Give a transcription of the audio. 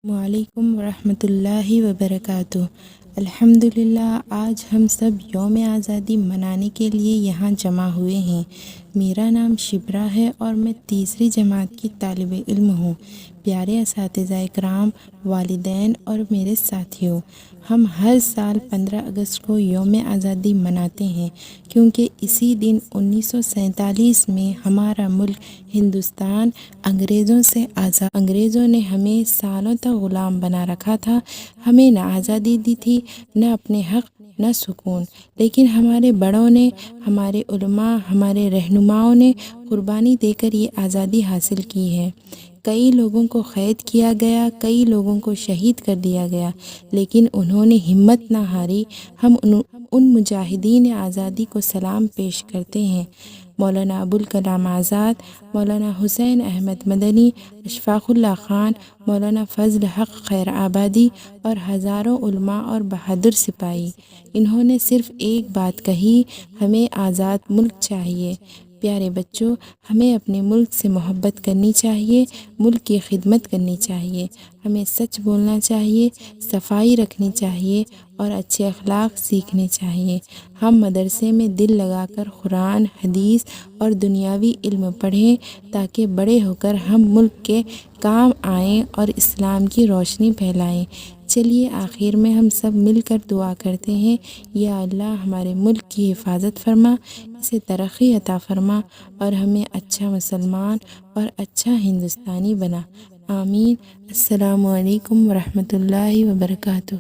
وعلیکم ورحمۃ اللہ وبرکاتہ۔ الحمدللہ، آج ہم سب یوم آزادی منانے کے لیے یہاں جمع ہوئے ہیں۔ میرا نام شبرا ہے اور میں تیسری جماعت کی طالب علم ہوں۔ پیارے اساتذہ اکرام، والدین اور میرے ساتھیوں، ہم ہر سال 15 اگست کو یوم آزادی مناتے ہیں کیونکہ اسی دن 1947 میں ہمارا ملک ہندوستان انگریزوں سے آزاد۔ انگریزوں نے ہمیں سالوں تک غلام بنا رکھا تھا، ہمیں نہ آزادی دی تھی، نہ اپنے حق، نہ سکون۔ لیکن ہمارے بڑوں نے، ہمارے علماء، ہمارے رہنماؤں نے قربانی دے کر یہ آزادی حاصل کی ہے۔ کئی لوگوں کو قید کیا گیا، کئی لوگوں کو شہید کر دیا گیا، لیکن انہوں نے ہمت نہ ہاری۔ ہم ان مجاہدین آزادی کو سلام پیش کرتے ہیں۔ مولانا ابوالکلام آزاد، مولانا حسین احمد مدنی، اشفاق اللہ خان، مولانا فضل حق خیر آبادی اور ہزاروں علماء اور بہادر سپاہی، انہوں نے صرف ایک بات کہی: ہمیں آزاد ملک چاہیے۔ پیارے بچوں، ہمیں اپنے ملک سے محبت کرنی چاہیے، ملک کی خدمت کرنی چاہیے، ہمیں سچ بولنا چاہیے، صفائی رکھنی چاہیے اور اچھے اخلاق سیکھنے چاہیے۔ ہم مدرسے میں دل لگا کر قرآن، حدیث اور دنیاوی علم پڑھیں تاکہ بڑے ہو کر ہم ملک کے کام آئیں اور اسلام کی روشنی پھیلائیں۔ چلیے آخر میں ہم سب مل کر دعا کرتے ہیں: یا اللہ، ہمارے ملک کی حفاظت فرما، اسے ترقی عطا فرما اور ہمیں اچھا مسلمان اور اچھا ہندوستانی بنا۔ آمین۔ السلام علیکم ورحمۃ اللہ وبرکاتہ۔